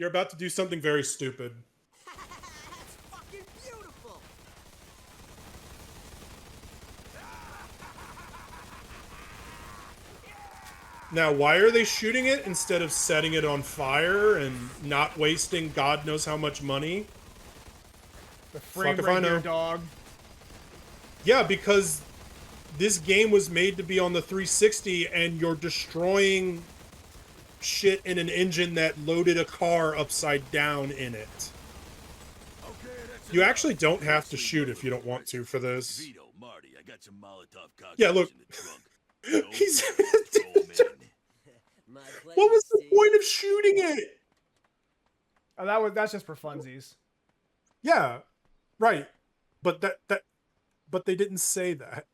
You're about to do something very stupid. That's fucking beautiful. Now, why are they shooting it instead of setting it on fire and not wasting God knows how much money? The frame Fuck if I rate here, know. dog. Yeah, because this game was made to be on the 360 and you're destroying shit in an engine that loaded a car upside down in it. You actually don't have to shoot if you don't want to for this. Vito, Marty, I got some Molotov cocktails Yeah, look. in the trunk. He's My what pleasure, was the Steve. point of shooting it? Oh, that's just for funsies. Yeah, right. But but they didn't say that.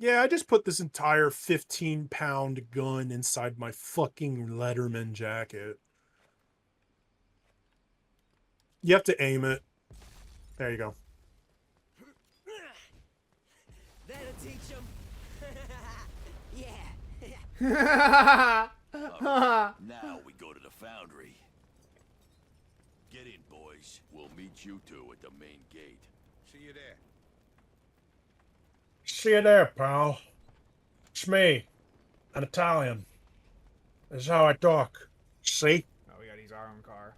Yeah, I just put this entire 15-pound gun inside my fucking Letterman jacket. You have to aim it. There you go. That'll teach him. Yeah. Now we go to the foundry. Get in, boys. We'll meet you two at the main gate. See you there. See you there, pal. It's me, an Italian. This is how I talk. See? Oh, we gotta use our own car.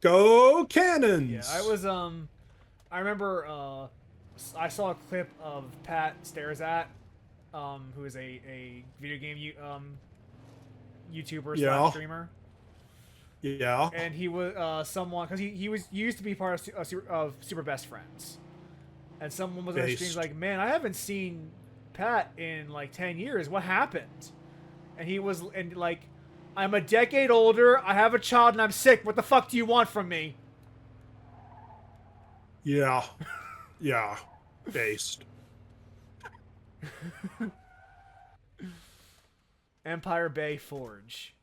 Go cannons! Yeah, I remember, I saw a clip of Pat Stares At, who is a video game, YouTuber Yeah. / streamer. Yeah. And he was, someone, because he used to be part of Super Best Friends. And someone was on the stream like, man, I haven't seen Pat in like 10 years. What happened? And he was, and like, I'm a decade older, I have a child, and I'm sick. What the fuck do you want from me? Yeah. Yeah. Based. Empire Bay Forge.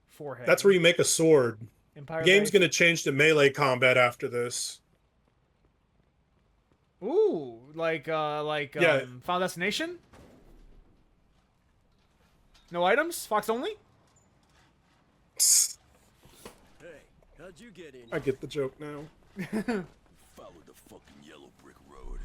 Forehead. That's where you make a sword. Empire The game's Bay. gonna change to melee combat after this. Ooh, like Yeah. Final Destination? No items? Fox only? Hey, how'd you get in? I get the joke now. Follow the fucking yellow brick road.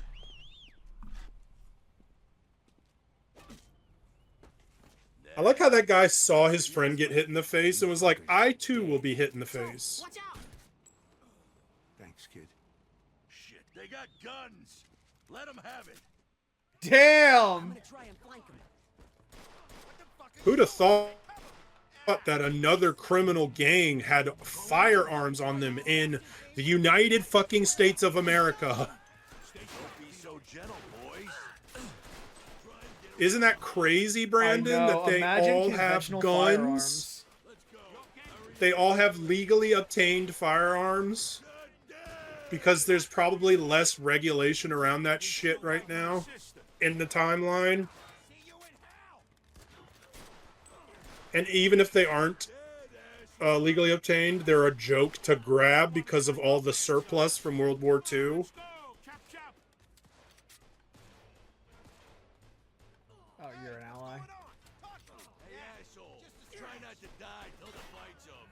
I like how that guy saw his friend get hit in the face and was like, I too will be hit in the face. Watch out! Thanks, kid. Shit, they got guns. Let them have it. I'm Damn! gonna try and flank him. Who'd have thought that another criminal gang had firearms on them in the United fucking States of America? Don't be so gentle, boys. Isn't that crazy, Brandon, I know, that they imagine all have conventional guns? firearms. They all have legally obtained firearms? Because there's probably less regulation around that shit right now in the timeline. And even if they aren't legally obtained, they're a joke to grab because of all the surplus from World War II. Oh, you're an ally. Hey, asshole. Try not to die till the fight's over.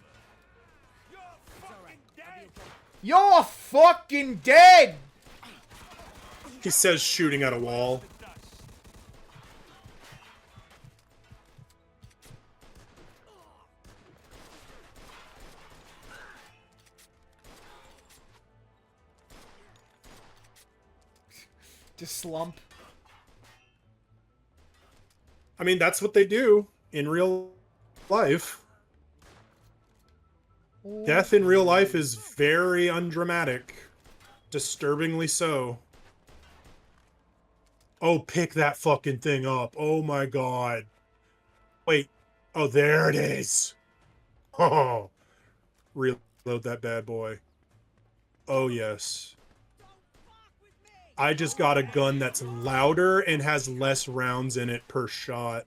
You're fucking dead! He says shooting at a wall. Just slump. I mean, that's what they do in real life. Death in real life is very undramatic. Disturbingly so. Oh, pick that fucking thing up. Oh my god. Wait. Oh, there it is. Oh. Reload that bad boy. Oh, yes. I just got a gun that's louder and has less rounds in it per shot.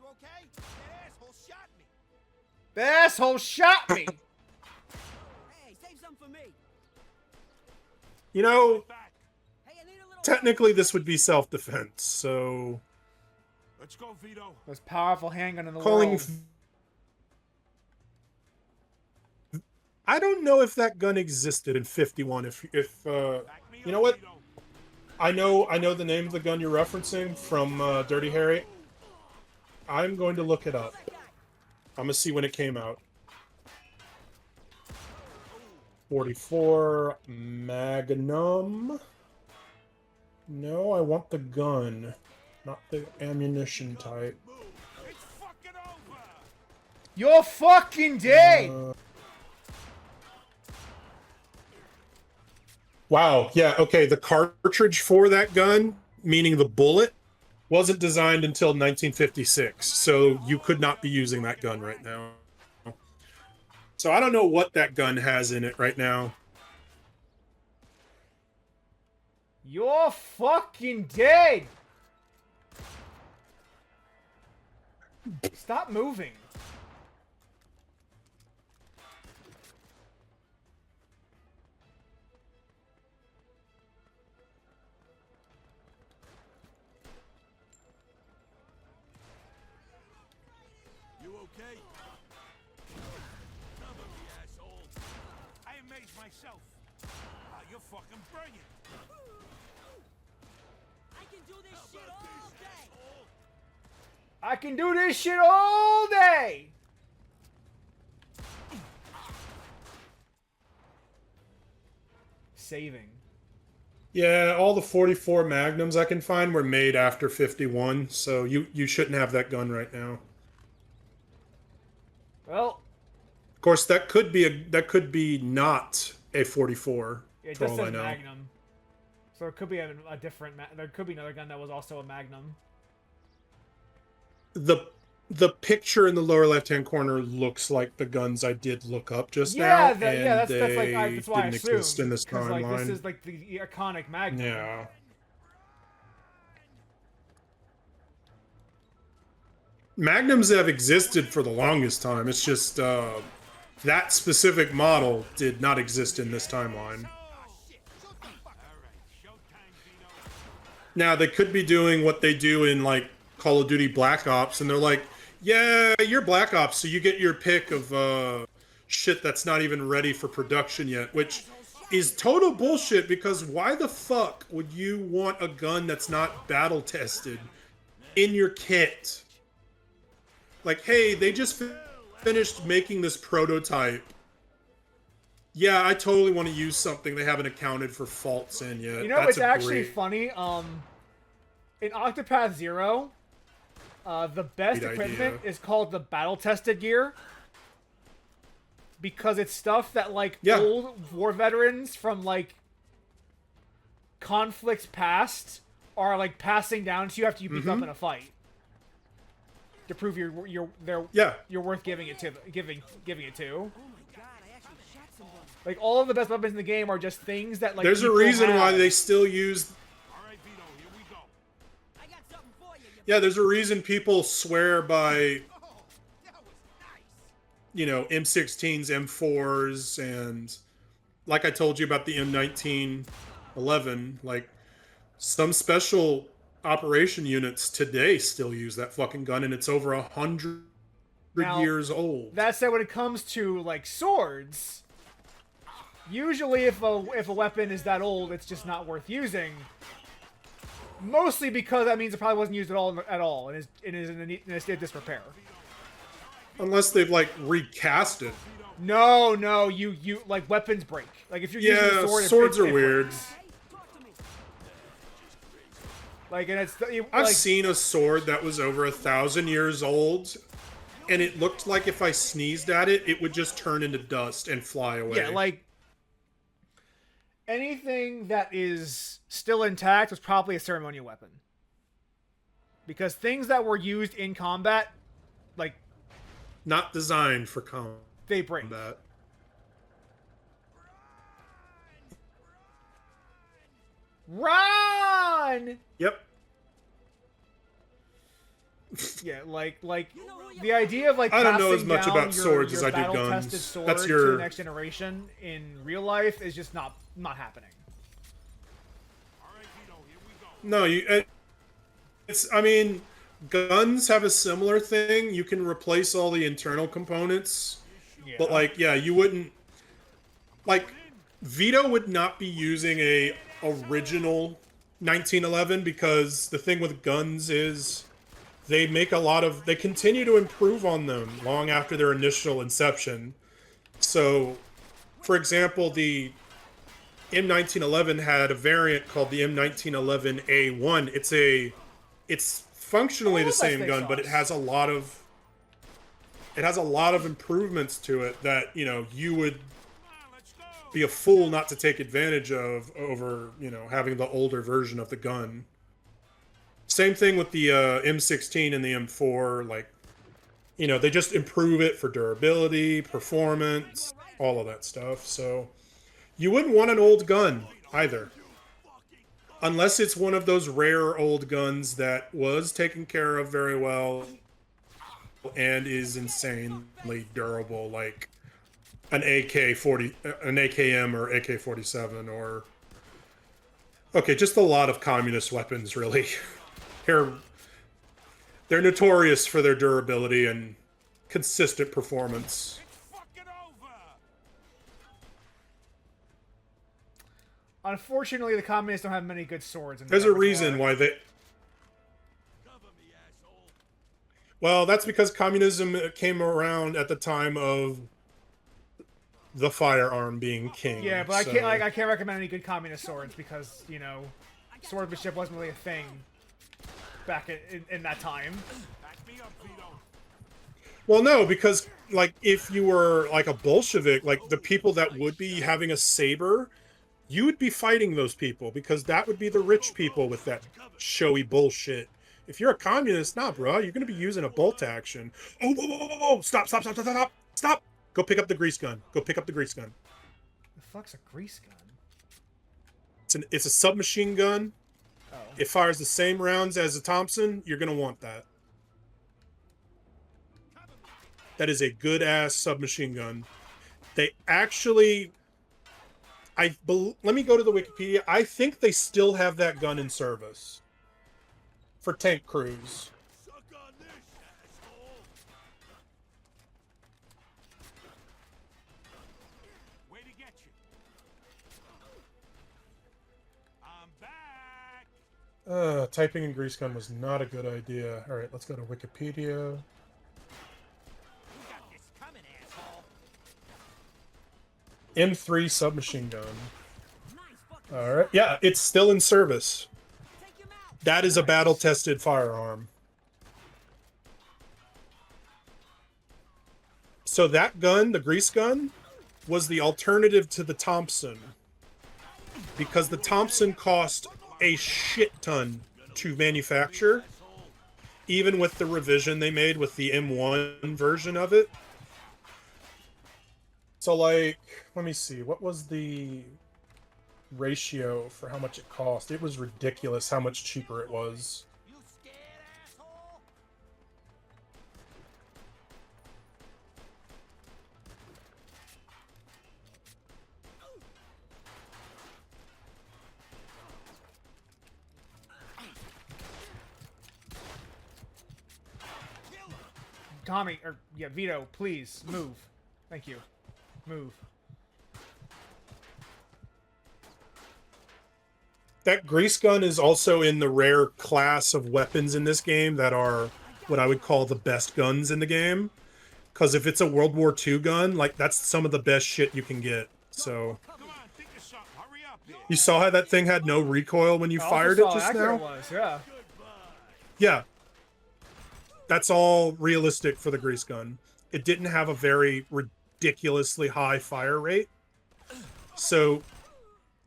You okay? That asshole shot me. The asshole shot me! Hey, save some for me. You know, Hey, I need a little technically this would be self-defense, so Let's go, Vito. Most powerful handgun in the calling. world. I don't know if that gun existed in 51. If Back me you up, know what, Vito. I know the name of the gun you're referencing from Dirty Harry. I'm going to look it up. I'm gonna see when it came out. 44 Magnum. No, I want the gun, not the ammunition type. It's fucking over. You're fucking dead! Wow, yeah, okay, the cartridge for that gun, meaning the bullet, wasn't designed until 1956, so you could not be using that gun right now. So I don't know what that gun has in it right now. You're fucking dead! Stop moving. You okay? Cover me, asshole. I amazed myself. You're fucking brilliant. I can do this shit all day. I can do this shit all day! Saving. Yeah, all the 44 Magnums I can find were made after 51, so you shouldn't have that gun right now. Well, Of course, that could be not a 44. it for just all I says know. Magnum. So it could be a different... there could be another gun that was also a Magnum. The picture in the lower left-hand corner looks like the guns I did look up just now, and that's they that's why I didn't assumed. exist in this 'cause, like, timeline. this is like the iconic Magnum. Yeah. Magnums have existed for the longest time. It's just that specific model did not exist in this timeline. Now, they could be doing what they do in, like, Call of Duty Black Ops, and they're like, yeah, you're Black Ops, so you get your pick of shit that's not even ready for production yet, which is total bullshit, because why the fuck would you want a gun that's not battle tested in your kit? Like, hey, they just finished making this prototype. Yeah, I totally want to use something they haven't accounted for faults in yet. You know, That's it's actually great, funny. In Octopath Zero, the best Great equipment idea. is called the battle-tested gear. Because it's stuff that, like, Yeah. old war veterans from, like, conflicts past are, like, passing down to you after you beat them Mm-hmm. up in a fight. To prove you're Yeah. worth giving it to. Giving it to. Oh my god, I actually shot someone. Like, all of the best weapons in the game are just things that, like, There's a people reason why have. they still use... All right, Vito, here we go. I got something for you. Yeah, there's a reason people swear by, Oh, that was nice. you know, M16s, M4s, and like I told you about the M1911, like, some special operation units today still use that fucking gun, and it's over 100 Now, years old. That said, when it comes to, like, swords, usually if a weapon is that old, it's just not worth using. Mostly because that means it probably wasn't used at all, and is in a state of disrepair. Unless they've, like, recast it. No, you like, weapons break. Like, if you're using Yeah, a sword, swords are it weird. breaks. Hey, talk to me. Like, and it's I've like, seen a sword that was over 1,000 years old, and it looked like if I sneezed at it, it would just turn into dust and fly away. yeah, like, anything that is still intact was probably a ceremonial weapon. Because things that were used in combat, like, Not designed for combat. they break. Run! Yep. Yeah, like You know who the you idea of, like, I don't know as passing much down about swords your as I do battle-tested guns. sword That's to your- the next generation in real life is just not happening. All right, Vito, here No, it's. I mean, guns have a similar thing. You can replace all the internal components, but Yeah. like, yeah, you wouldn't like. Vito would not be using a original 1911 because the thing with guns is they continue to improve on them long after their initial inception. So, for example, the M1911 had a variant called the M1911A1. It's functionally All the of that same space gun, but sauce. it has a lot of improvements to it that, you would Come on, let's go. be a fool not to take advantage of over, having the older version of the gun. Same thing with the M16 and the M4. Like, they just improve it for durability, performance, all of that stuff. So you wouldn't want an old gun either. Unless it's one of those rare old guns that was taken care of very well and is insanely durable, like an an AKM or AK-47 or okay, just a lot of communist weapons really. They're they're notorious for their durability and consistent performance. It's fucking over. Unfortunately, the communists don't have many good swords. In There's their a reason repertoire. why well, that's because communism came around at the time of the firearm being king. Yeah, but I can't recommend any good communist swords because swordsmanship wasn't really a thing back in that time. Back me up, Vito. Well, no, because like if you were like a Bolshevik, like the people that would be having a saber, you would be fighting those people because that would be the rich people with that showy bullshit. If you're a communist, nah, bro, you're gonna be using a bolt action. Oh, whoa, whoa, whoa, whoa. Stop, stop, stop, stop, stop, stop! Go pick up the grease gun. Go pick up the grease gun. The fuck's a grease gun? It's a submachine gun. Oh. It fires the same rounds as a Thompson. You're gonna want that. That is a good ass submachine gun. They actually, let me go to the Wikipedia. I think they still have that gun in service for tank crews. Suck on this, asshole. Way to get you. I'm back. Typing in grease gun was not a good idea. All right, let's go to Wikipedia. You got this coming, asshole. M3 submachine gun. Nice fucking. All right, yeah, it's still in service. Take him out. That is a battle-tested firearm. So that gun, the grease gun, was the alternative to the Thompson. Because the Thompson cost a shit ton to manufacture. Even with the revision they made with the M1 version of it. So, like, let me see. What was the ratio for how much it cost? It was ridiculous how much cheaper it was. You scared, asshole? Tommy, or yeah, Vito, please move. Thank you. Move. That grease gun is also in the rare class of weapons in this game that are what I would call the best guns in the game. Because if it's a World War II gun, like, that's some of the best shit you can get. So, Come on, think of something. Hurry up here. you saw how that thing had no recoil when you I also fired saw it how just accurate now? it was, yeah. Yeah. That's all realistic for the grease gun. It didn't have a very ridiculously high fire rate. So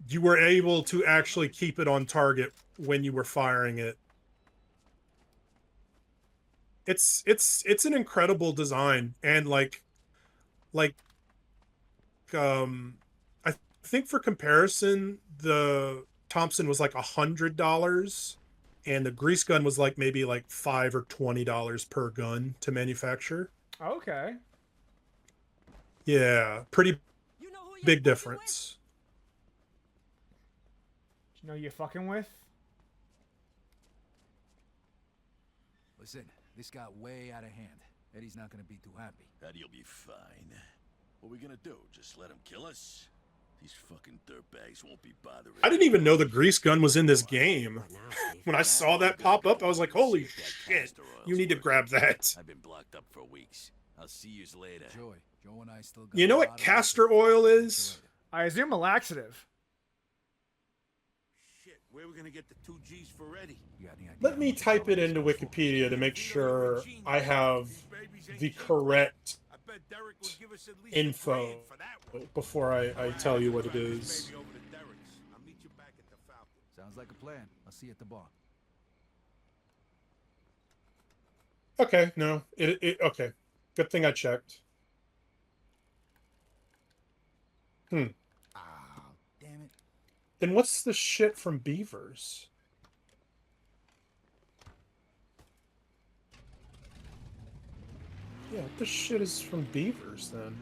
you were able to actually keep it on target when you were firing it. It's an incredible design, and I think for comparison, the Thompson was like $100, and the grease gun was like maybe like $5 or $20 per gun to manufacture. Okay. Yeah, pretty You know who you're big fucking with? difference. Do you know who you're fucking with? Listen, this got way out of hand. Eddie's not gonna be too happy. Eddie'll be fine. What are we gonna do? Just let him kill us? These fucking dirtbags won't be bothering. I didn't even know the grease gun was in this game. When I saw that pop up, I was like, holy shit, you need to grab that. I've been blocked up for weeks. I'll see yous later. Joe and I still got You know what castor oil is? I assume a laxative. Shit, where we gonna get the 2 G's for Eddie? Let me type it into Wikipedia to make sure I have the correct I bet Derek would give us at least info $1,000 for that one. before I tell you what it is. Baby over to Derek's. I'll meet you back at the Falcon. Sounds like a plan. I'll see you at the bar. Okay, no. Okay. Good thing I checked. Ah, damn it. Then what's the shit from Beavers? Yeah, what the shit is from Beavers then?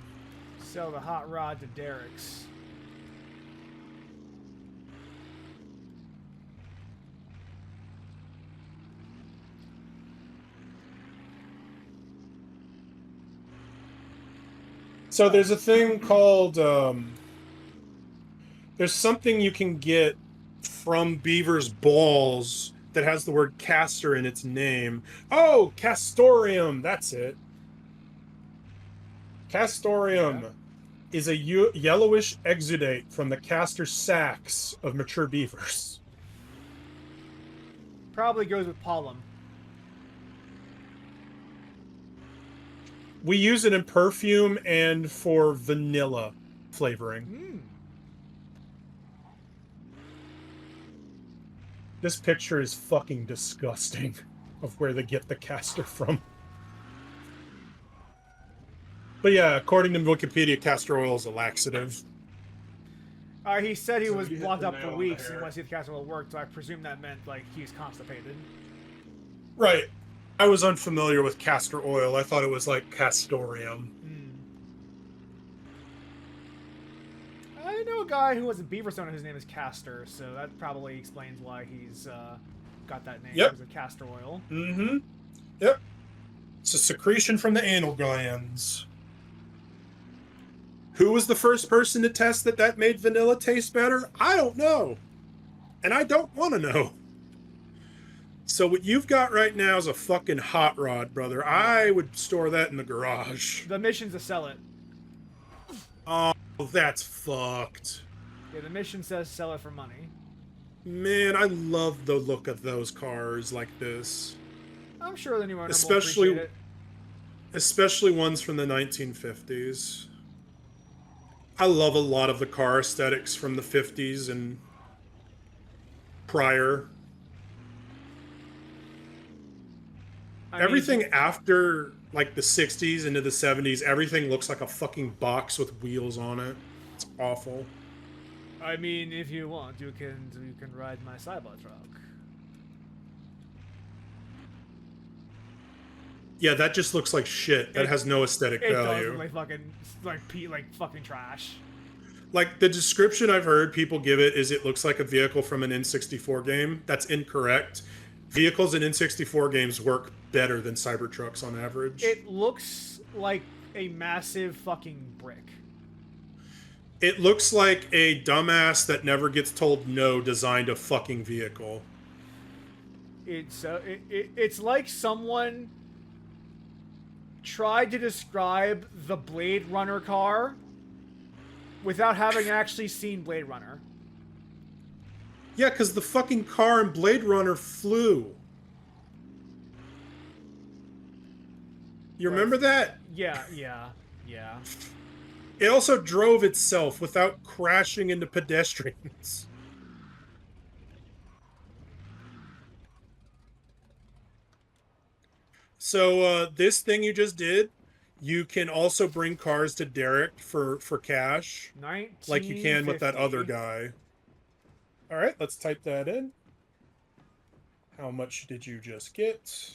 Sell the hot rod to Derek's. So there's a thing called, there's something you can get from Beaver's balls that has the word castor in its name. Oh, castorium, that's it. Castorium is a yellowish exudate from the castor sacs of mature beavers. Probably goes with pollen. We use it in perfume and for vanilla flavoring. This picture is fucking disgusting of where they get the castor from. But yeah, according to Wikipedia, castor oil is a laxative. He said he So was you hit blocked the up for nail on the weeks and he hair. wanted to see if the castor oil worked, so I presume that meant, like, he was constipated. Right. I was unfamiliar with castor oil. I thought it was like castorium. I know a guy who was a Beaverstone and his name is Castor, so that probably explains why he's got that name. Yep. Because of castor oil. Mm-hmm. Yep. It's a secretion from the anal glands. Who was the first person to test that made vanilla taste better? I don't know. And I don't want to know. So what you've got right now is a fucking hot rod, brother. I would store that in the garage. The mission's to sell it. Oh, that's fucked. Yeah, the mission says sell it for money. Man, I love the look of those cars like this. I'm sure the new owner Especially- will appreciate it. Especially ones from the 1950s. I love a lot of the car aesthetics from the 50s and prior. I mean, Everything after like the 60s into the 70s, everything looks like a fucking box with wheels on it. It's awful. I mean, if you want, you can ride my Cybertruck. Yeah, that just looks like shit. That has no aesthetic It does value. look like fucking trash. Like, the description I've heard people give it is it looks like a vehicle from an N64 game. That's incorrect. Vehicles in N64 games work better than Cybertrucks on average. It looks like a massive fucking brick. It looks like a dumbass that never gets told no designed a fucking vehicle. It's like someone tried to describe the Blade Runner car without having actually seen Blade Runner. Yeah, because the fucking car in Blade Runner flew. You remember that? Yeah. It also drove itself without crashing into pedestrians. So, this thing you just did, you can also bring cars to Derek for cash. Like you can with that other 1950. guy. Alright, let's type that in. How much did you just get?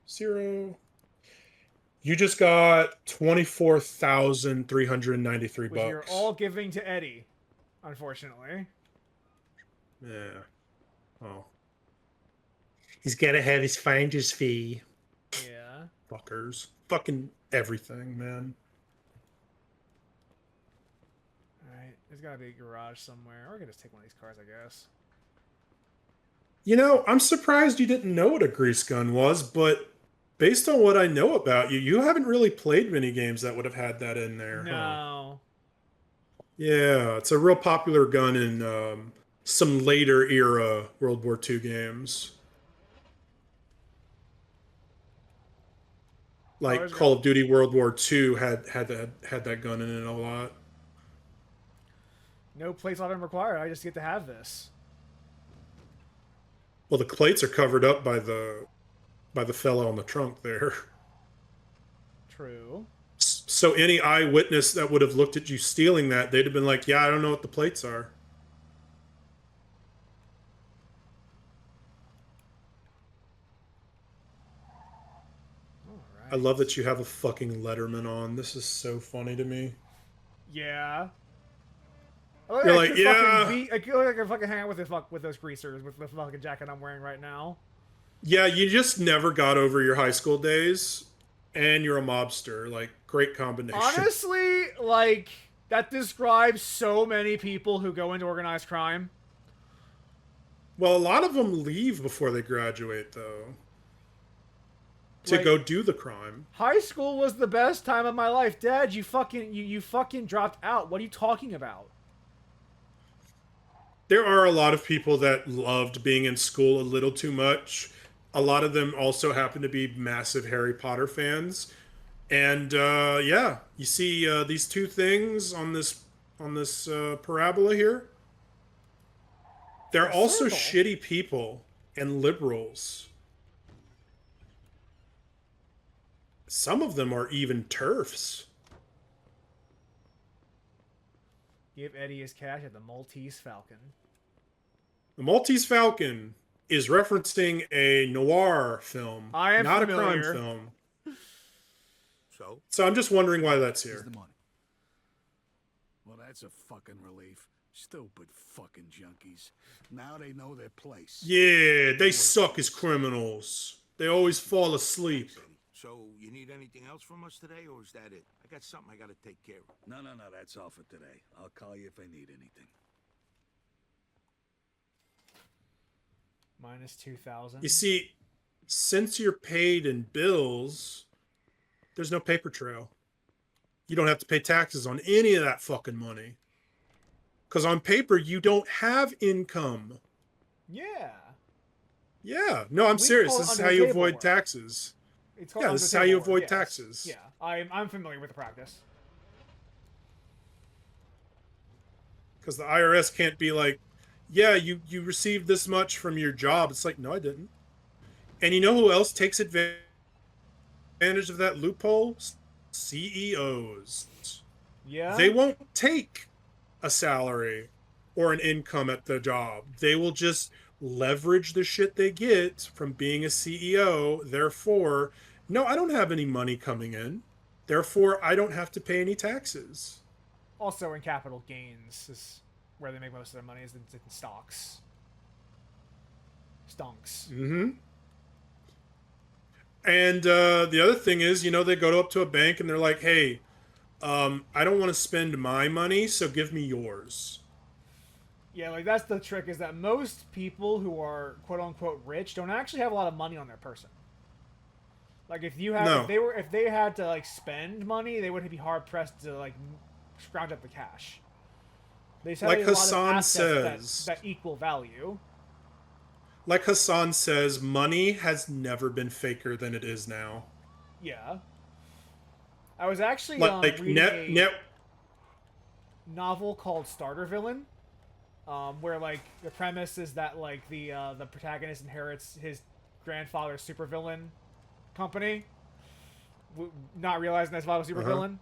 0. You just got 24,393 Which you're bucks. all giving to Eddie, unfortunately. Yeah. Oh. He's got to have his finder's fee. Yeah. Fuckers. Fucking everything, man. Alright, there's gotta be a garage somewhere. Or I could just take one of these cars, I guess. You know, I'm surprised you didn't know what a grease gun was, but based on what I know about you, you haven't really played many games that would have had that in there, huh? No. Yeah, it's a real popular gun in some later era World War II games. Oh, Like there's Call go. of Duty World War II had that gun in it a lot. No plates item required. I just get to have this. Well, the plates are covered up by the fellow on the trunk there. True. So any eyewitness that would have looked at you stealing that, they'd have been like, "Yeah, I don't know what the plates are." I Alright. love that you have a fucking Letterman on. This is so funny to me. Yeah. Oh, You're I like, could yeah. fucking I feel like I could fucking hang out with those greasers with the fucking jacket I'm wearing right now. Yeah, you just never got over your high school days, and you're a mobster. Like, great combination. Honestly, like that describes so many people who go into organized crime. Well, a lot of them leave before they graduate, though, to Like, go do the crime. high school was the best time of my life. Dad, you fucking dropped out. What are you talking about? There are a lot of people that loved being in school a little too much. A lot of them also happen to be massive Harry Potter fans. And yeah, you see these two things on this parabola here. They're A also circle? shitty people and liberals. Some of them are even TERFs. Give Eddie his cash at the Maltese Falcon. The Maltese Falcon is referencing a noir film, I am not familiar. a crime film. So? So I'm just wondering why that's Here's here. the money. Well, that's a fucking relief. Stupid fucking junkies. Now they know their place. Yeah, they suck as criminals. They always fall asleep. So, you need anything else from us today, or is that it? I got something I gotta take care of. No, that's all for today. I'll call you if I need anything. Minus 2,000. You see, since you're paid in bills, there's no paper trail. You don't have to pay taxes on any of that fucking money. Because on paper, you don't have income. Yeah. Yeah. No, I'm We serious. call it This is under how the you table avoid work. taxes. It's called Yeah, this is how under you table work, avoid yes. taxes. Yeah, I'm familiar with the practice. Because the IRS can't be like, yeah, you received this much from your job. It's like, no, I didn't. And you know who else takes advantage of that loophole? CEOs. Yeah. They won't take a salary or an income at the job. They will just leverage the shit they get from being a CEO. Therefore, no, I don't have any money coming in. Therefore, I don't have to pay any taxes. Also, in capital gains is where they make most of their money is in stocks. Stonks. Mm-hmm. And the other thing is, you know, they go up to a bank and they're like, hey, I don't want to spend my money, so give me yours. Yeah, like that's the trick is that most people who are quote unquote rich don't actually have a lot of money on their person. Like if you have No. if they had to like spend money, they would be hard pressed to like scrounge up the cash. They just have Like a lot of Hassan assets says. that equal value. Like Hassan says, money has never been faker than it is now. Yeah. I was actually Like reading a net novel called Starter Villain, where like the premise is that like the protagonist inherits his grandfather's supervillain company, not realizing that's why I was supervillain.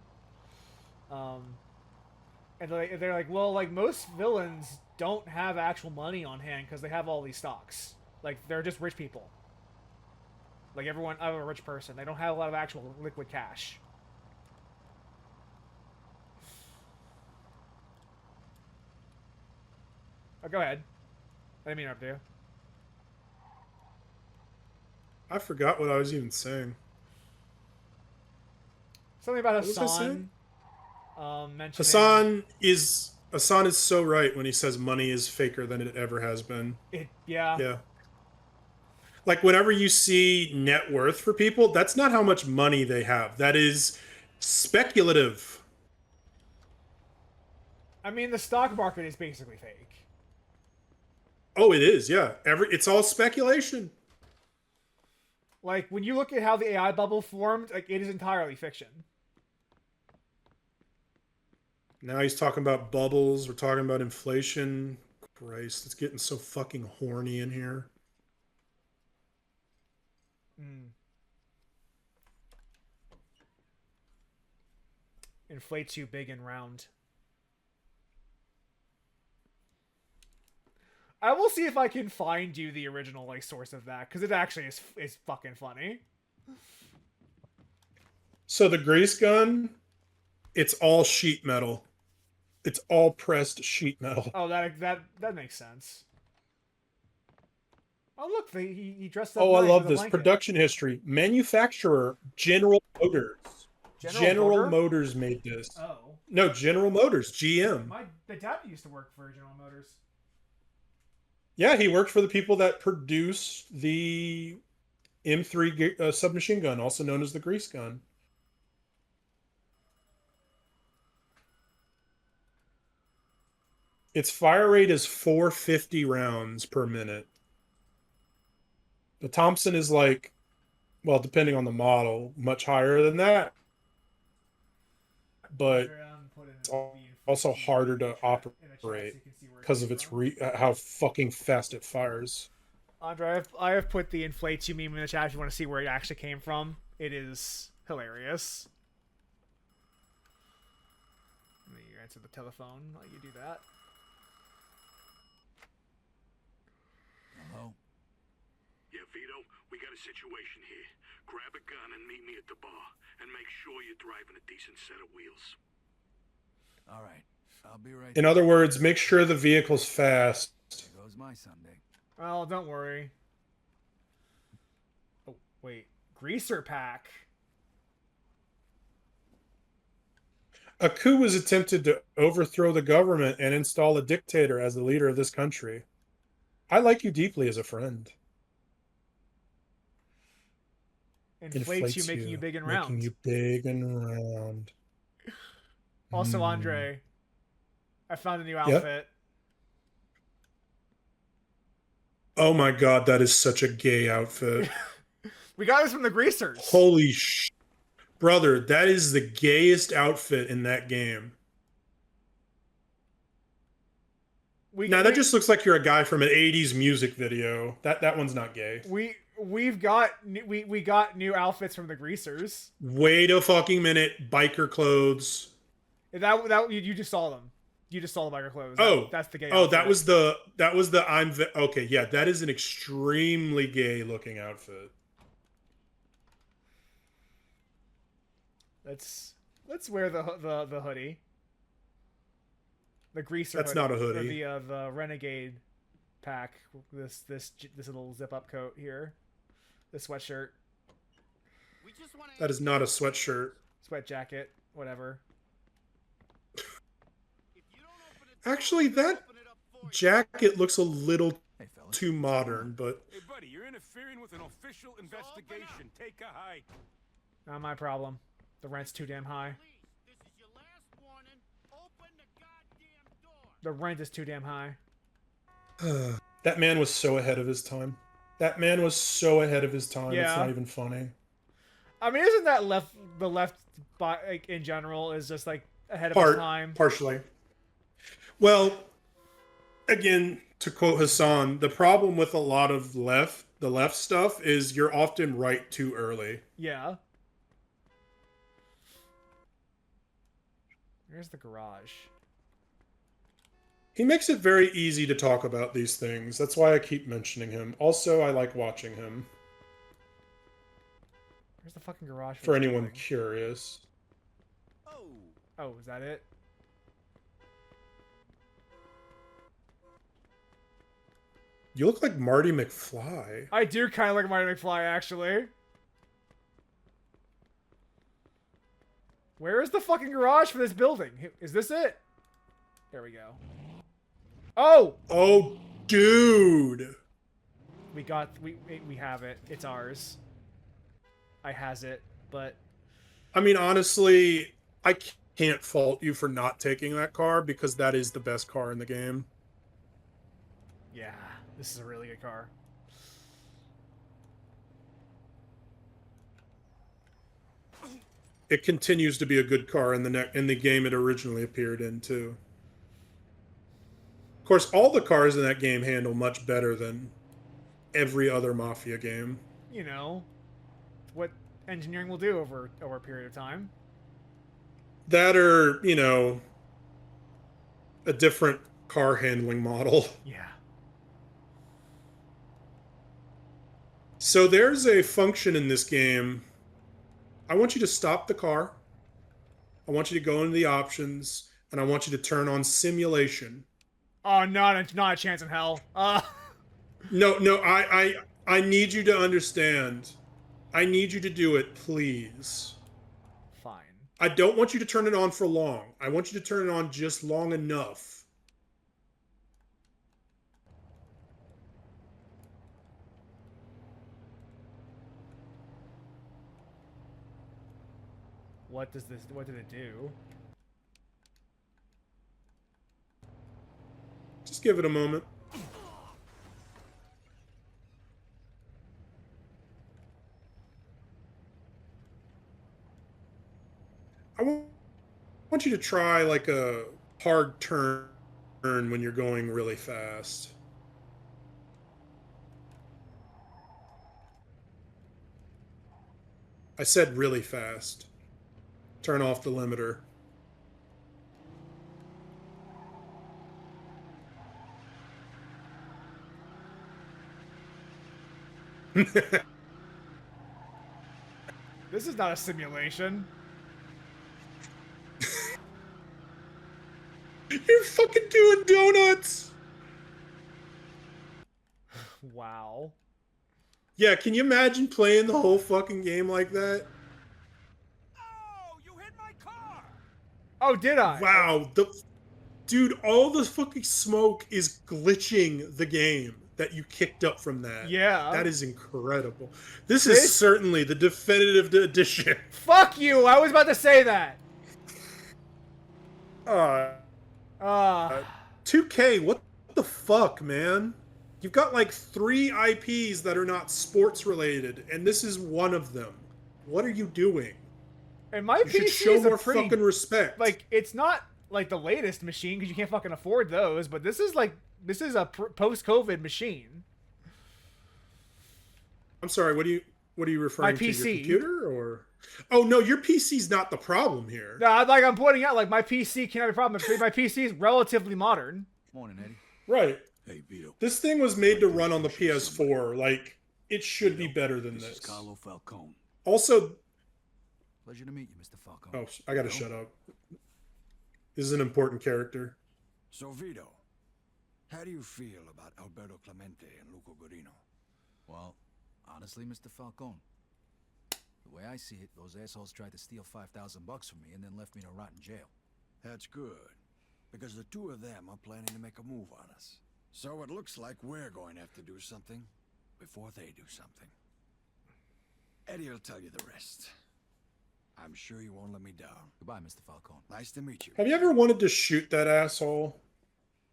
And they're like, well, like most villains don't have actual money on hand because they have all these stocks. Like they're just rich people. Like everyone, I'm a rich person. They don't have a lot of actual liquid cash. Oh, go ahead. I didn't mean to interrupt you. I forgot what I was even saying. Something about What was I Hassan saying? mentioning Hassan is so right when he says money is faker than it ever has been. it. Yeah. Yeah. Like whenever you see net worth for people, that's not how much money they have. That is speculative. I mean, the stock market is basically fake. Oh, it is. Yeah. It's all speculation. Like when you look at how the AI bubble formed, like it is entirely fiction. Now he's talking about bubbles. We're talking about inflation. Christ, it's getting so fucking horny in here. Mm. Inflates you big and round. I will see if I can find you the original like source of that, because it actually is fucking funny. So the grease gun, it's all sheet metal. It's all pressed sheet metal. Oh, that makes sense. Oh look, he dressed up. Oh, I nice love with a this. blanket. Production history. Manufacturer, General Motors. General Motors Motors made this. Oh, No, General Motors, GM. my dad used to work for General Motors. Yeah, he worked for the people that produced the M3 submachine gun, also known as the grease gun. Its fire rate is 450 rounds per minute. The Thompson is like, well, depending on the model, much higher than that. But it's also harder to operate because of its how fucking fast it fires. Andre, I have put the inflates you meme in the chat if you want to see where it actually came from. It is hilarious. Let me answer the telephone while you do that. Hello? Yeah, Vito, we got a situation here. Grab a gun and meet me at the bar. And make sure you're driving a decent set of wheels. All right. I'll be right In there. other words, make sure the vehicle's fast. There goes my Sunday. Well, don't worry. Oh, wait. Greaser pack. A coup was attempted to overthrow the government and install a dictator as the leader of this country. I like you deeply as a friend. Inflates you, making you big and round. Making you big and round. Also, Andre, I found a new Yep. outfit. Oh my god, that is such a gay outfit. We got this from the Greasers. Holy sh... Brother, that is the gayest outfit in that game. That just looks like you're a guy from an 80s music video. That one's not gay. We got new outfits from the Greasers. Wait a fucking minute. Biker clothes. That you just saw them. You just saw the biker clothes. That's the gay. Oh, outfit. that was the okay. Yeah, that is an extremely gay looking outfit. Let's wear the hoodie. The Greaser. That's hoodie, not a hoodie. Or the Renegade pack. This little zip up coat here. The sweatshirt. That is not a sweatshirt. Sweat jacket. Whatever. Actually, that jacket looks a little too modern, but... Hey, buddy, you're interfering with an official investigation. Take a hike. Not my problem. The rent's too damn high. The rent is too damn high. That man was so ahead of his time. That man was so ahead of his time. Yeah. It's not even funny. I mean, isn't that the left like, in general is just like ahead of its time? Partially. Well, again, to quote Hassan, the problem with a lot of the left stuff is you're often right too early. Yeah. Here's the garage. He makes it very easy to talk about these things. That's why I keep mentioning him. Also, I like watching him. Where's the fucking garage? For anyone curious. Oh, is that it? You look like Marty McFly. I do kind of look like Marty McFly, actually. Where is the fucking garage for this building? Is this it? There we go. Oh! Oh, dude. We have it. It's ours. I has it, but... I mean, honestly, I can't fault you for not taking that car because that is the best car in the game. Yeah, this is a really good car. It continues to be a good car in the game it originally appeared in too. Of course, all the cars in that game handle much better than every other Mafia game. You know, what engineering will do over a period of time. That or, you know, a different car handling model. Yeah. So there's a function in this game. I want you to stop the car. I want you to go into the options, and I want you to turn on simulation. Oh, not a chance in hell. No, I need you to understand. I need you to do it, please. Fine. I don't want you to turn it on for long. I want you to turn it on just long enough. What did it do? Just give it a moment. I want you to try like a hard turn when you're going really fast. I said really fast. Turn off the limiter. This is not a simulation. You're fucking doing donuts! Wow. Yeah, can you imagine playing the whole fucking game like that? Oh, you hit my car! Oh, did I? Wow, dude, all the fucking smoke is glitching the game that you kicked up from that. Yeah. That is incredible. This is certainly the definitive edition. Fuck you! I was about to say that. 2K, what the fuck, man? You've got like 3 IPs that are not sports related, and this is one of them. What are you doing? And my You PC should show is a more pretty, fucking respect. like, it's not like the latest machine because you can't fucking afford those, but this is a post-COVID machine. I'm sorry, what are you referring My to? PC. Your computer or? Oh no, your PC's not the problem here. No, like I'm pointing out, like my PC can't have a problem. My PC is relatively modern. Morning, Eddie. Right. Hey, Vito. This thing was made to run on the PS4. Like, it should be better than This this. is Carlo Falcone. Also, Pleasure to meet you, Mr. Falcone. oh, I gotta shut up. This is an important character. So, Vito, how do you feel about Alberto Clemente and Luco Guarino? Well, honestly, Mr. Falcone, the way I see it, those assholes tried to steal $5,000 from me and then left me to rot in jail. That's good, because the two of them are planning to make a move on us. So it looks like we're going to have to do something before they do something. Eddie will tell you the rest. I'm sure you won't let me down. Goodbye, Mr. Falcone. Nice to meet you. Have you ever wanted to shoot that asshole?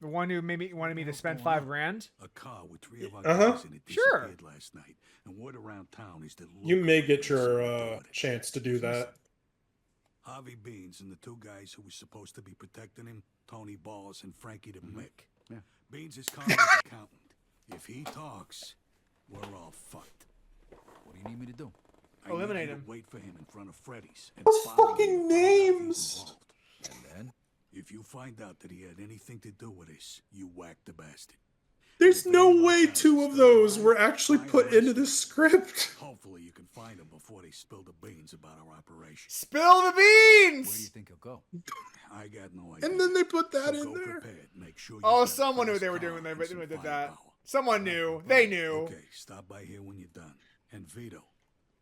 The one who wanted me to spend $5,000. A car with 3 of our Uh-huh. guys in it Sure. disappeared last night, and word around town is that You Luco may get is your doing it. chance to do that. Harvey Beans and the 2 guys who were supposed to be protecting him, Tony Balls and Frankie the Mick. Yeah. Beans is Carlos' accountant. If he talks, we're all fucked. What do you need me to do? I Eliminate need you to him. wait for him in front of Freddy's. And Those follow fucking him to find out if he's names! involved. And then? If you find out that he had anything to do with this, you whack the bastard. There's no way 2 of those were actually put into the script. Hopefully you can find him before they spill the beans about our operation. Spill the Where do you beans! think he'll go? I got no idea. And then they put that So in go there. prepared. Make sure you Oh, got someone knew fast they were car doing that, and but some they did that. firepower. Someone knew. They knew. Okay, stop by here when you're done. And Vito,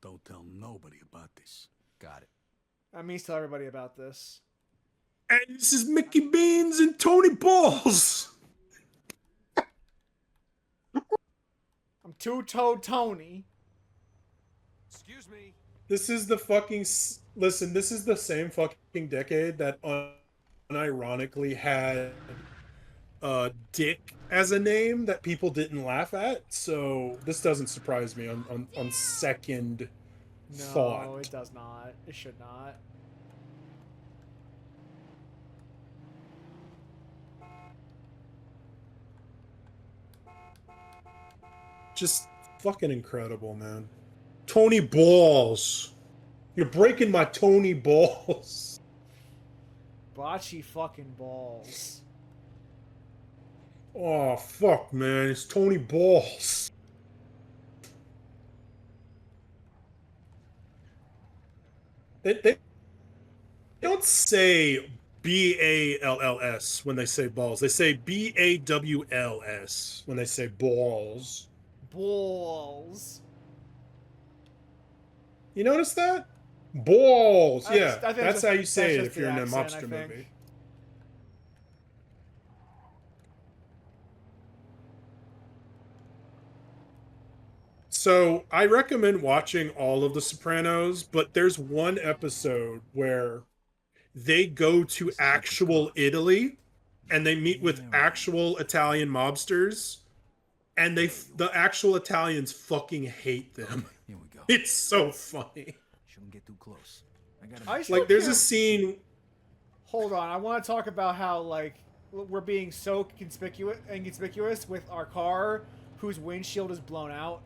don't tell nobody about this. Got it. That means tell everybody about this. And this is Mickey Beans and Tony Balls. I'm two-toed Tony. Excuse me. This is the fucking... Listen, this is the same fucking decade that unironically had Dick as a name that people didn't laugh at. So this doesn't surprise me on second thought. No, it does not. It should not. Just fucking incredible, man. Tony Balls. You're breaking my Tony Balls. Bocce fucking balls. Oh, fuck, man. It's Tony Balls. They don't say B-A-L-L-S when they say balls. They say B-A-W-L-S when they say balls. Balls. You notice that? Balls. Yeah, I think that's how you say it just if you're in a accent, mobster I think. movie. So I recommend watching all of The Sopranos, but there's one episode where they go to actual Italy and they meet with actual Italian mobsters, and the actual Italians fucking hate them. Here we go. It's so funny. Shouldn't get too close. Like, there's a scene. Hold on, I want to talk about how like we're being so inconspicuous with our car, whose windshield is blown out.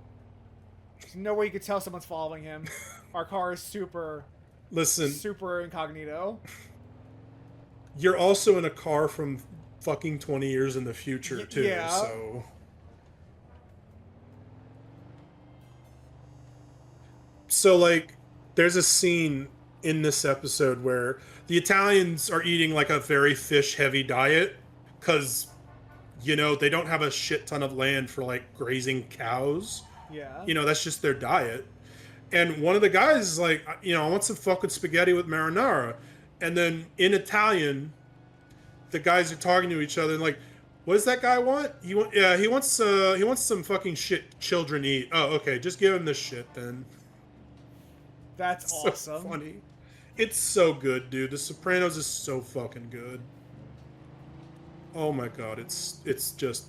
There's no way you could tell someone's following him. Our car is super incognito. You're also in a car from fucking 20 years in the future too. Yeah. So like, there's a scene in this episode where the Italians are eating like a very fish-heavy diet because, you know, they don't have a shit ton of land for like grazing cows. Yeah. You know, that's just their diet. And one of the guys is like, you know, I want some fucking spaghetti with marinara. And then in Italian, the guys are talking to each other and like, what does that guy want? He wants some fucking shit children eat. Oh, okay, just give him this shit then. That's So awesome. funny. It's so good, dude. The Sopranos is so fucking good. Oh my god, it's just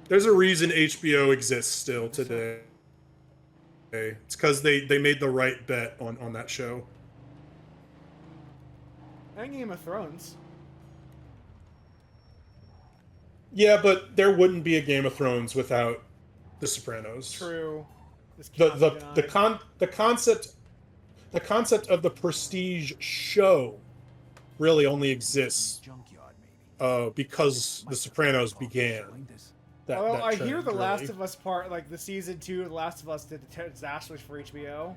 There's a reason HBO exists still today. It's because they made the right bet on that show. And Game of Thrones. Yeah, but there wouldn't be a Game of Thrones without The Sopranos. True. The concept of the prestige show really only exists because The Sopranos began. Although I hear trend, the really. Last of Us part, like the season 2 of The Last of Us did disasters for HBO.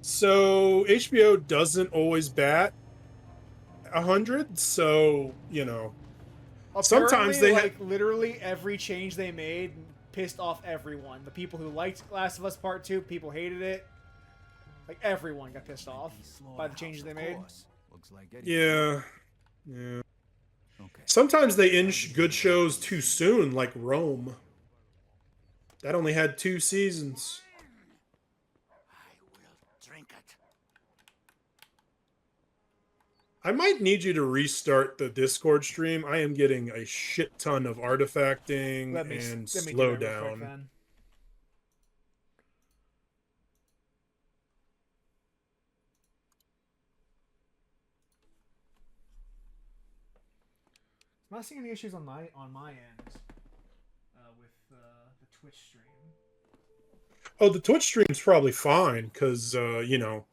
So HBO doesn't always bat 100, so you know. Sometimes they like literally every change they made pissed off everyone. The people who liked Last of Us Part 2, people hated it. Like everyone got pissed off by the changes they made. Yeah. Sometimes they end good shows too soon, like Rome. That only had 2 seasons. Drink it. I might need you to restart the Discord stream. I am getting a shit ton of artifacting and slowdown. I'm not seeing any issues on my end with the Twitch stream. Oh, the Twitch stream's probably fine because you know,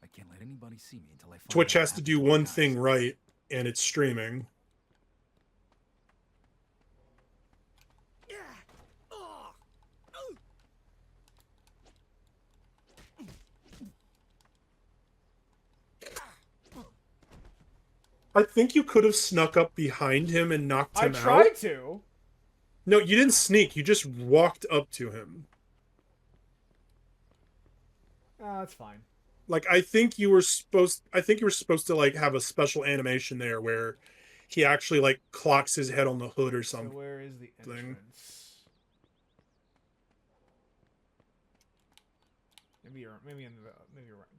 I can't let anybody see me until I find Twitch out has to what do happened one to thing right, and it's streaming. I think you could have snuck up behind him and knocked I him out. tried to. No, you didn't sneak. You just walked up to him. That's fine. Like I think you were supposed to like have a special animation there where he actually like clocks his head on the hood or So something. where is the entrance? Maybe you're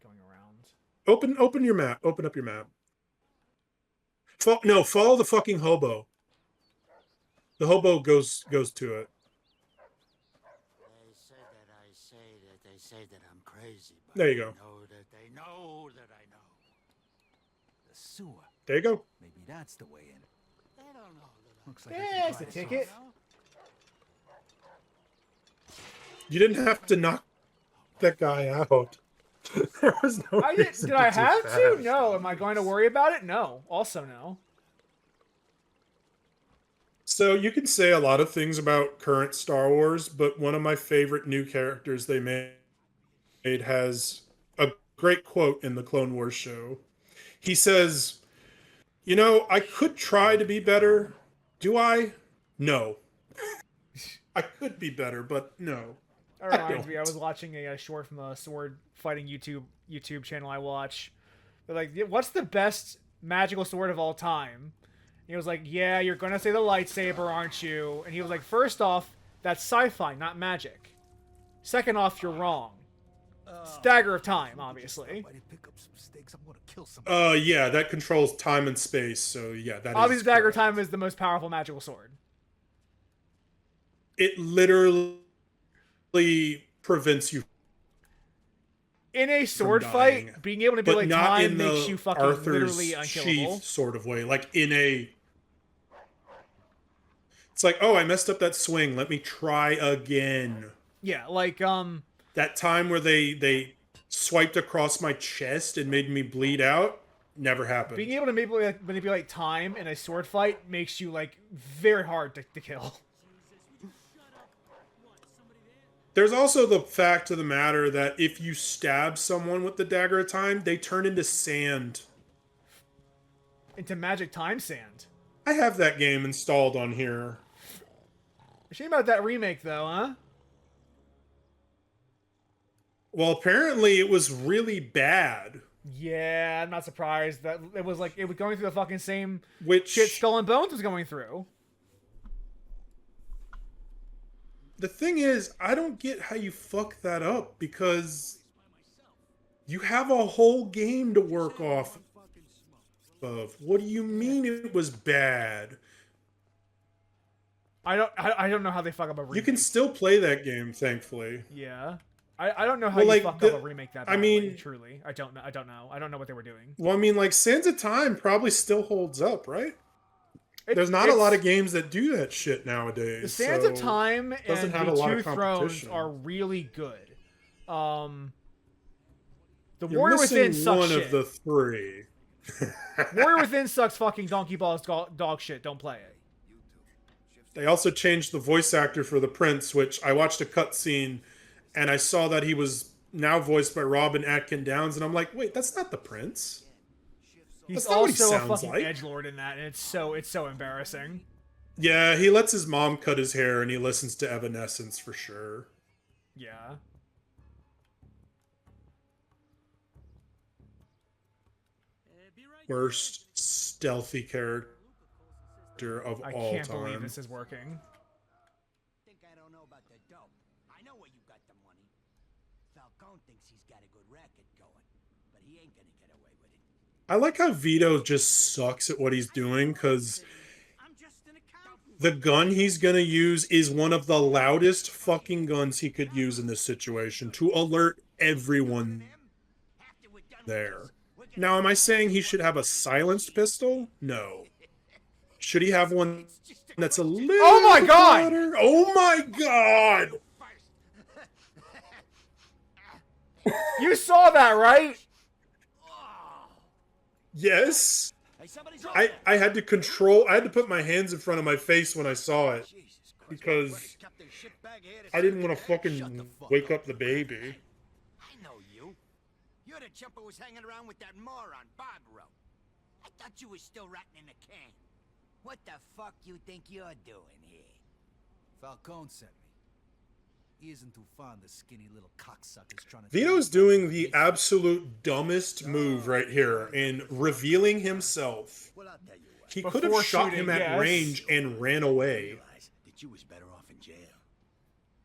going around. Open your map. Open up your map. Follow the fucking hobo. The hobo goes to it. They say that I'm crazy. But There you go. They know that I know. The sewer. There you go. Maybe that's the way in. They don't know that Looks like There's the ticket. You didn't have to knock that guy out. There was no reason Did I do have that. to? No. Am I going to worry about it? No. Also no. So you can say a lot of things about current Star Wars, but one of my favorite new characters they made has a great quote in the Clone Wars show. He says, "You know, I could try to be better. Do I? No. I could be better, but no." That reminds me, I was watching a short from a sword fighting YouTube channel I watch. They're like, what's the best magical sword of all time? And he was like, yeah, you're gonna say the lightsaber, aren't you? And he was like, first off, that's sci-fi, not magic. Second off, you're wrong. Stagger of time, obviously. Yeah, that controls time and space, so yeah, that Obviously, is Dagger of correct. Time is the most powerful magical sword. It literally prevents you In a sword dying, fight, being able to be but like not time in makes the you fucking Arthur's literally unkillable. sheath sort of way. Like in a, it's like, oh, I messed up that swing. Let me try again. Yeah, like That time where they swiped across my chest and made me bleed out never happened. being able to manipulate time in a sword fight makes you like very hard to kill. There's also the fact of the matter that if you stab someone with the Dagger of Time, they turn into sand. Into magic time sand. I have that game installed on here. Shame about that remake though, huh? Well, apparently it was really bad. Yeah, I'm not surprised that it was going through the fucking same Which shit Skull and Bones was going through. the thing is, I don't get how you fuck that up because you have a whole game to work off of. What do you mean it was bad? I don't know how they fuck up a remake. You can still play that game, thankfully. Yeah. I don't know how Well, you like, fuck the- up a remake that I badly, mean- truly. I don't know. I don't know what they were doing. Well, I mean, like, Sands of Time probably still holds up, right? There's not a lot of games that do that shit nowadays. The Sands of so Time doesn't and have the a lot Two of Thrones competition. are really good. The You're Warrior Within missing sucks one shit. of the three. Warrior Within sucks fucking donkey balls dog shit. Don't play it. They also changed the voice actor for the Prince, which I watched a cutscene and I saw that he was now voiced by Robin Atkin Downs, and I'm like, wait, that's not the Prince. He's That's not what he also a sounds fucking like. edgelord in that, and it's so embarrassing. Yeah, he lets his mom cut his hair and he listens to Evanescence for sure. Yeah. Worst stealthy character of I all can't time. believe this is working. Think I don't know about the dope. I know where you got the money. Falcone thinks he's got a good racket going, but he ain't gonna get away with it. I like how Vito just sucks at what he's doing because I'm just an accountant. the gun he's gonna use is one of the loudest fucking guns he could use in this situation to alert everyone After we're done with there. this, we're gonna Now, am I saying he should have a silenced pistol? No. Should he have one that's a little Oh my God! better? Oh my god! You saw that, right? Yes. Hey, somebody drop I that. had to put my hands in front of my face when I saw it because I didn't want to fucking wake up the baby. I know you. You're the chump who was hanging around with that moron, Barbaro. I thought you was still rotting in the can. What the fuck you think you're doing here? Falcone sent me. He isn't too fond of skinny little cocksuckers trying to... Vito's doing the absolute dumbest move right here in revealing himself. Well, I'll tell you what. He could have Before shot shooting, him at yes. range and ran away. Realize that you was better off in jail.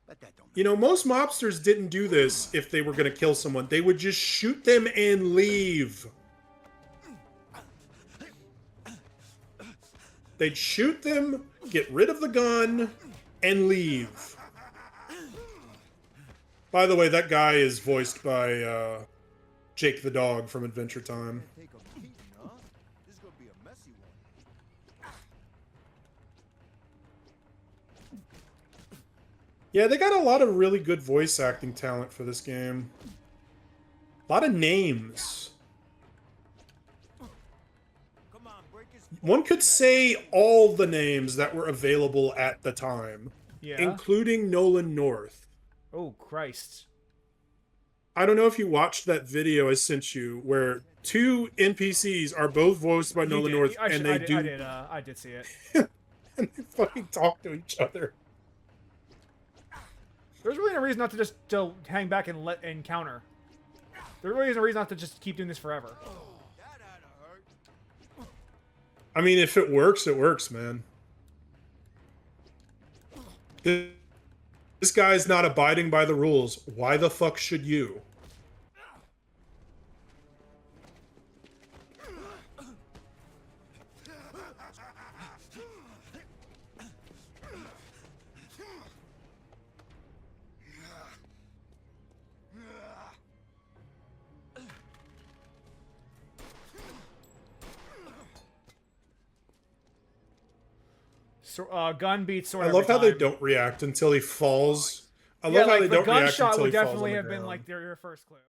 But that don't You know, most mobsters didn't do this if they were going to kill someone. They would just shoot them and leave. They'd shoot them, get rid of the gun, and leave. By the way, that guy is voiced by Jake the dog from Adventure Time. Take a beating, huh? This is gonna be a messy one. Yeah, they got a lot of really good voice acting talent for this game. A lot of names. Come on, break his... One could say all the names that were available at the time, Yeah. including Nolan North. Oh, Christ. I don't know if you watched that video I sent you, where two NPCs are both voiced by Nolan North, and they I did see it. and they fucking talk to each other. There's really no reason not to just to hang back and let and counter. There really is no reason not to just keep doing this forever. I mean, if it works, man. This guy's not abiding by the rules. Why the fuck should you? So, gun beats sword. I love every how they time. don't react until he falls. I Yeah, love how like they the don't react gunshot until would he falls definitely on the have been ground. like your first clue.